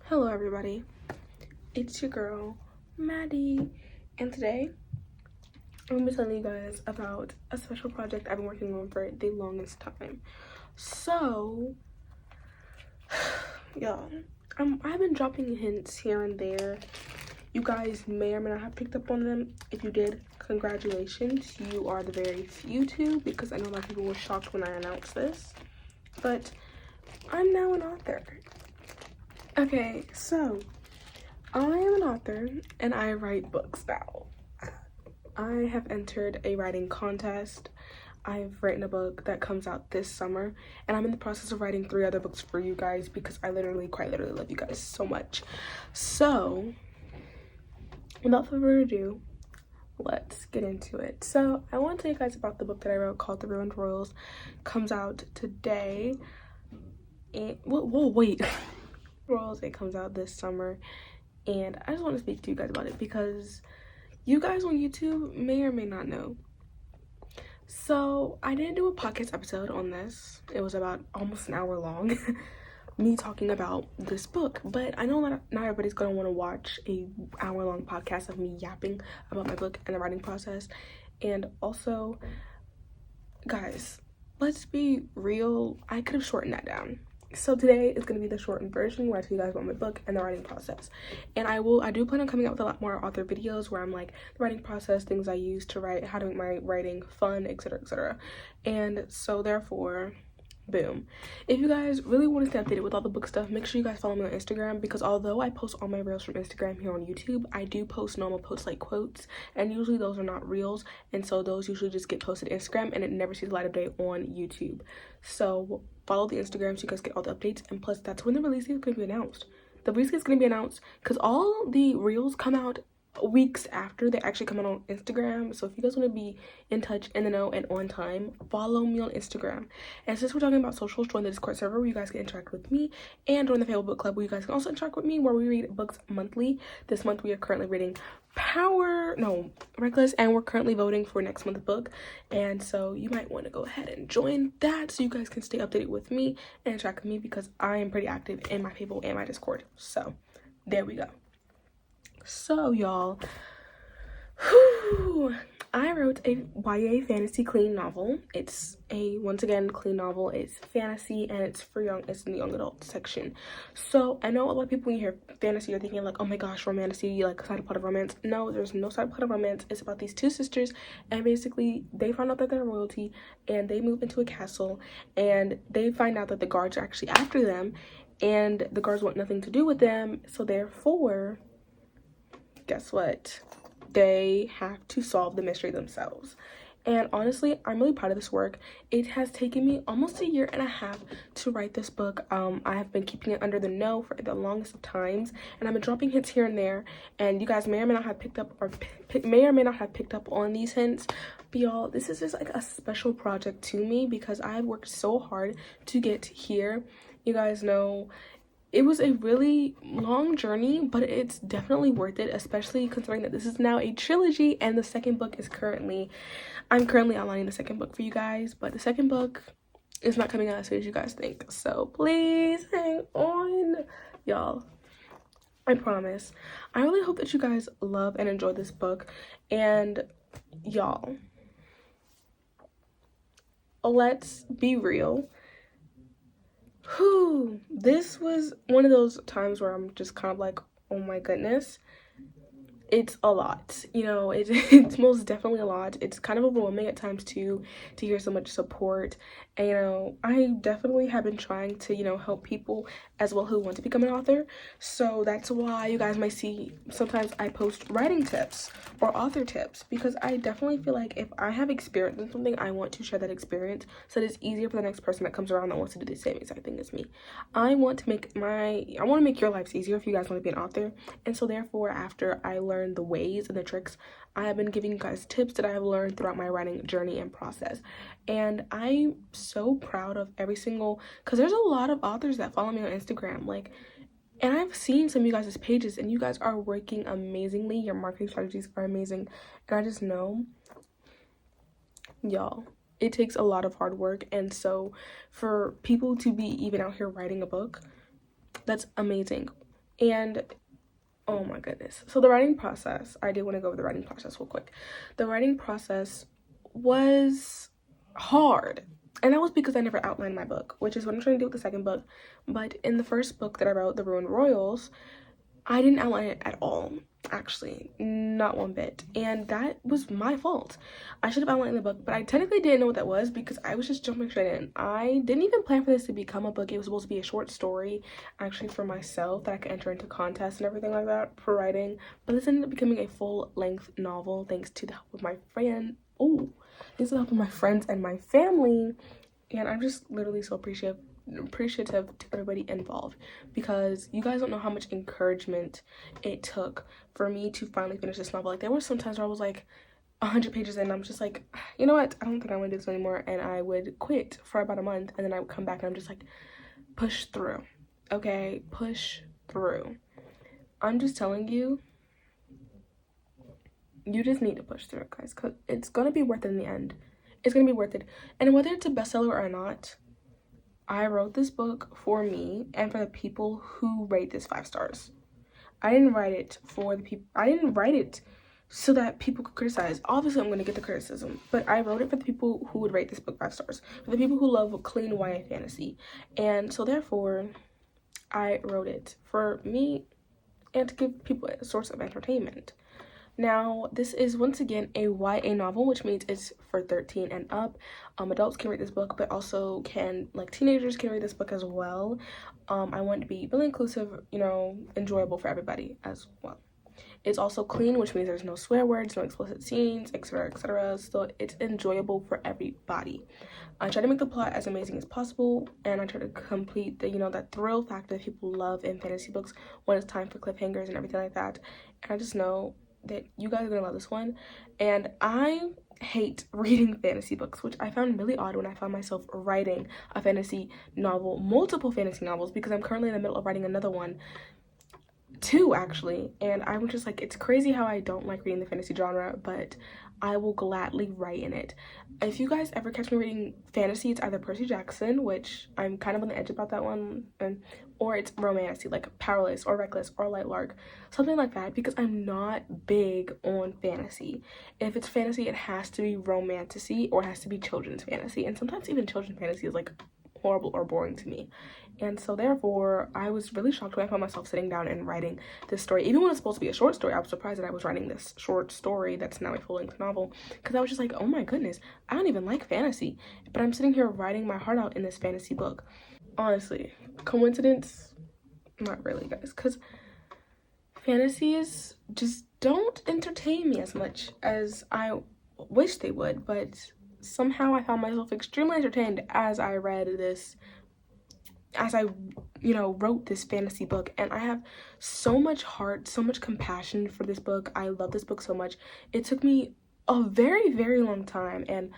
Hello everybody, it's your girl Maddie, and today I'm gonna be telling you guys about a special project I've been working on for the longest time. So y'all, I've been dropping hints here and there. You guys may or may not have picked up on them. If you did, congratulations, you are the very few two, because I know a lot of people were shocked when I announced this, but I'm now an author. Okay, so I am an author and I write books now. I have entered a writing contest. I've written a book that comes out this summer, and I'm in the process of writing 3 other books for you guys because I quite literally love you guys so much. So without further ado, let's get into it. So I want to tell you guys about the book that I wrote called The Ruined Royals. Comes out today. And wait. Royals, it comes out this summer, and I just want to speak to you guys about it because you guys on YouTube may or may not know. So I didn't do a podcast episode on this. It was about almost an hour long me talking about this book, but I know that not everybody's gonna want to watch a hour-long podcast of me yapping about my book and the writing process. And also, guys, let's be real, I could have shortened that down. So today is going to be the shortened version where I tell you guys about my book and the writing process. And I do plan on coming out with a lot more author videos where I'm like the writing process, things I use to write, how to make my writing fun, etc, etc. And so therefore, boom. If you guys really want to stay updated with all the book stuff, make sure you guys follow me on Instagram, because although I post all my reels from Instagram here on YouTube, I do post normal posts like quotes, and usually those are not reels, and so those usually just get posted to Instagram and it never sees the light of day on YouTube. So follow the Instagram so you guys get all the updates, and plus that's when the release date is going to be announced. The release date is going to be announced because all the reels come out weeks after they actually come out on Instagram. So if you guys want to be in touch, in the know, and on time, follow me on Instagram. And since we're talking about socials, join the Discord server where you guys can interact with me, and join the Facebook book club where you guys can also interact with me, where we read books monthly. This month we are currently reading Reckless, and we're currently voting for next month's book, and so you might want to go ahead and join that so you guys can stay updated with me and interact with me, because I am pretty active in my Facebook and my Discord. So there we go. So y'all, I wrote a YA fantasy clean novel. It's once again clean novel. It's fantasy and it's for it's in the young adult section. So I know a lot of people when you hear fantasy are thinking like, oh my gosh, romantasy, like side plot of romance. No, there's no side plot of romance. It's about these 2 sisters, and basically they find out that they're royalty and they move into a castle, and they find out that the guards are actually after them, and the guards want nothing to do with them. So therefore, guess what? They have to solve the mystery themselves. And honestly, I'm really proud of this work. It has taken me almost 1.5 years to write this book. I have been keeping it under the know for the longest of times, and I've been dropping hints here and there, and you guys may or may not have picked up on these hints. But y'all, this is just like a special project to me because I've worked so hard to get here. You guys know it was a really long journey, but it's definitely worth it, especially considering that this is now a trilogy, and the second book is I'm currently outlining the second book for you guys, but the second book is not coming out as soon as you guys think. So please hang on, y'all. I promise. I really hope that you guys love and enjoy this book, and y'all, let's be real. This was one of those times where I'm just kind of like, oh my goodness, it's a lot, you know. It's most definitely a lot. It's kind of overwhelming at times too, to hear so much support. And you know, I definitely have been trying to, you know, help people as well who want to become an author. So that's why you guys might see sometimes I post writing tips or author tips, because I definitely feel like if I have experience in something, I want to share that experience so that it's easier for the next person that comes around that wants to do the same exact thing as me. I want to make your lives easier if you guys want to be an author. And so therefore, after I learned the ways and the tricks, I have been giving you guys tips that I have learned throughout my writing journey and process. And I'm so proud of every single, because there's a lot of authors that follow me on Instagram, like, and I've seen some of you guys' pages, and you guys are working amazingly. Your marketing strategies are amazing, and I just know, y'all, it takes a lot of hard work. And so for people to be even out here writing a book, that's amazing. And oh my goodness. So the writing process, I do want to go over the writing process real quick. The writing process was hard. And that was because I never outlined my book, which is what I'm trying to do with the second book. But in the first book that I wrote, The Ruined Royals, I didn't outline it at all, actually, not one bit, and that was my fault. I should have outlined the book, but I technically didn't know what that was because I was just jumping straight in. I didn't even plan for this to become a book. It was supposed to be a short story, actually, for myself that I could enter into contests and everything like that for writing, but this ended up becoming a full-length novel thanks to the help of my friend. Thanks to the help of my friends and my family, and I'm just literally so appreciative to everybody involved, because you guys don't know how much encouragement it took for me to finally finish this novel. Like, there were some times where I was like 100 pages in and I'm just like, you know what, I don't think I want to do this anymore, and I would quit for about a month, and then I would come back and I'm just like, push through, okay, push through. I'm just telling you, you just need to push through, guys, because it's gonna be worth it in the end. It's gonna be worth it. And whether it's a bestseller or not, I wrote this book for me and for the people who rate this 5 stars. I didn't write it for the people. I didn't write it so that people could criticize. Obviously, I'm going to get the criticism, but I wrote it for the people who would rate this book 5 stars, for the people who love clean YA fantasy. And so therefore, I wrote it for me and to give people a source of entertainment. Now, this is once again a YA novel, which means it's for 13 and up. Adults can read this book, but also teenagers can read this book as well. I want it to be really inclusive, you know, enjoyable for everybody as well. It's also clean, which means there's no swear words, no explicit scenes, etc., etc. So it's enjoyable for everybody. I try to make the plot as amazing as possible, and I try to complete the, that thrill factor that people love in fantasy books when it's time for cliffhangers and everything like that. And I just know that you guys are gonna love this one. And I hate reading fantasy books, which I found really odd when I found myself writing a fantasy novel, multiple fantasy novels, because I'm currently in the middle of writing another one, 2 actually, and I'm just like, it's crazy how I don't like reading the fantasy genre, but I will gladly write in it. If you guys ever catch me reading fantasy, it's either Percy Jackson, which I'm kind of on the edge about that one, or it's romance, like Powerless or Reckless or Light Lark, something like that, because I'm not big on fantasy. If it's fantasy, it has to be romantasy or it has to be children's fantasy, and sometimes even children's fantasy is like horrible or boring to me. And so therefore, I was really shocked when I found myself sitting down and writing this story. Even when it's supposed to be a short story, I was surprised that I was writing this short story that's now a full-length novel, because I was just like, oh my goodness, I don't even like fantasy, but I'm sitting here writing my heart out in this fantasy book. Honestly, coincidence? Not really, guys, because fantasies just don't entertain me as much as I wish they would, but somehow I found myself extremely entertained as I read this, as I wrote this fantasy book, and I have so much heart, so much compassion for this book. I love this book so much. It took me a very, very long time, and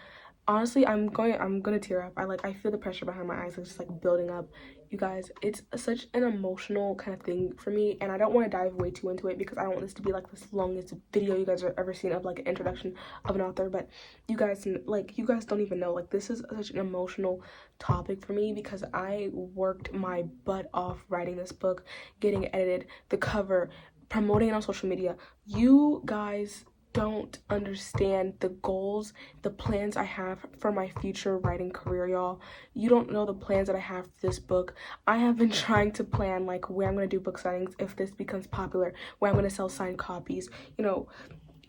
honestly, I'm gonna tear up. I feel the pressure behind my eyes. It's just like building up. You guys, it's such an emotional kind of thing for me, and I don't want to dive way too into it because I don't want this to be like this longest video you guys have ever seen of like an introduction of an author. But you guys don't even know, like, this is such an emotional topic for me because I worked my butt off writing this book, getting it edited, the cover, promoting it on social media. You guys don't understand the goals, the plans I have for my future writing career, y'all. You don't know the plans that I have for this book. I have been trying to plan like where I'm going to do book signings if this becomes popular, where I'm going to sell signed copies,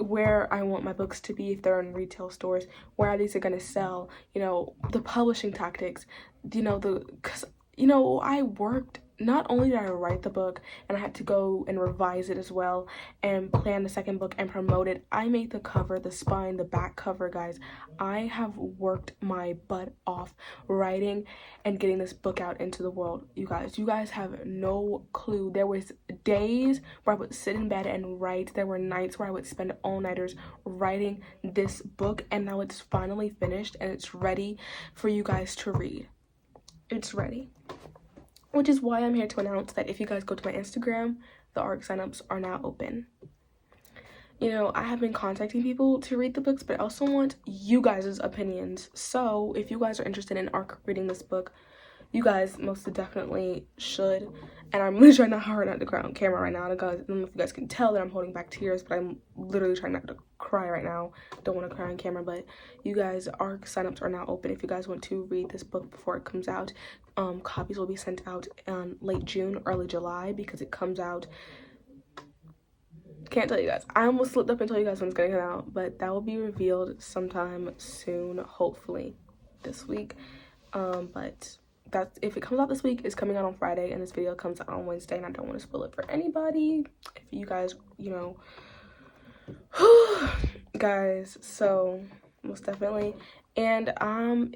where I want my books to be if they're in retail stores, where these are going to sell, the publishing tactics, because I worked. Not only did I write the book and I had to go and revise it as well and plan the second book and promote it, I made the cover, the spine, the back cover, guys. I have worked my butt off writing and getting this book out into the world. You guys have no clue. There was days where I would sit in bed and write. There were nights where I would spend all-nighters writing this book, and now it's finally finished and it's ready for you guys to read. It's ready. Which is why I'm here to announce that if you guys go to my Instagram, the ARC signups are now open. I have been contacting people to read the books, but I also want you guys' opinions. So if you guys are interested in ARC reading this book, you guys most definitely should. And I'm literally trying not hard not to cry on camera right now. I don't know if you guys can tell that I'm holding back tears, but I'm literally trying not to cry right now. Don't want to cry on camera, but you guys, our signups are now open if you guys want to read this book before it comes out. Copies will be sent out in late June, early July, because it comes out. Can't tell you guys. I almost slipped up and told you guys when it's gonna come out, but that will be revealed sometime soon, hopefully this week. But that's, if it comes out this week, it's coming out on Friday, and this video comes out on Wednesday, and I don't want to spoil it for anybody. If you guys, you know, guys, so most definitely. And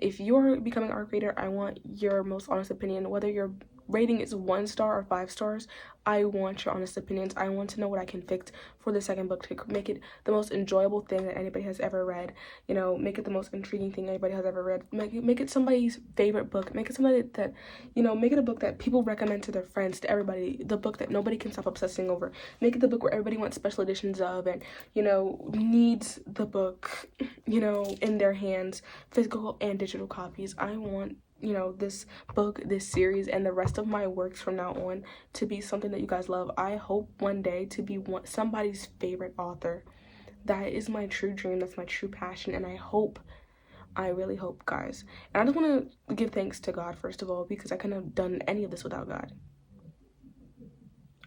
if you're becoming an art creator, I want your most honest opinion, whether your rating is 1 star or 5 stars. I want your honest opinions. I want to know what I can fix for the second book to make it the most enjoyable thing that anybody has ever read. You know, make it the most intriguing thing anybody has ever read. Make it somebody's favorite book. Make it somebody that, you know, make it a book that people recommend to their friends, to everybody. The book that nobody can stop obsessing over. Make it the book where everybody wants special editions of, and, you know, needs the book, you know, in their hands, physical and digital copies. I want, you know, this book, this series, and the rest of my works from now on to be something that you guys love. I hope one day to be somebody's favorite author. That is my true dream. That's my true passion, and I really hope, guys. And I just want to give thanks to God, first of all, because I couldn't have done any of this without God.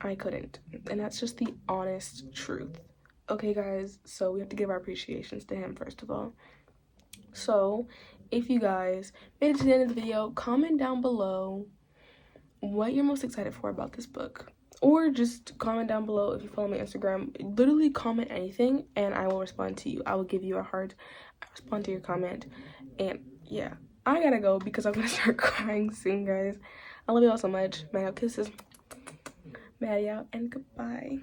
I couldn't, and that's just the honest truth. Okay, guys, so we have to give our appreciations to him, first of all. So if you guys made it to the end of the video, comment down below what you're most excited for about this book, or just comment down below if you follow me on Instagram. Literally comment anything and I will respond to you. I will give you a heart. I respond to your comment. And yeah, I gotta go because I'm gonna start crying soon, guys. I love you all so much. Maddie out, kisses. Maddie out, and goodbye.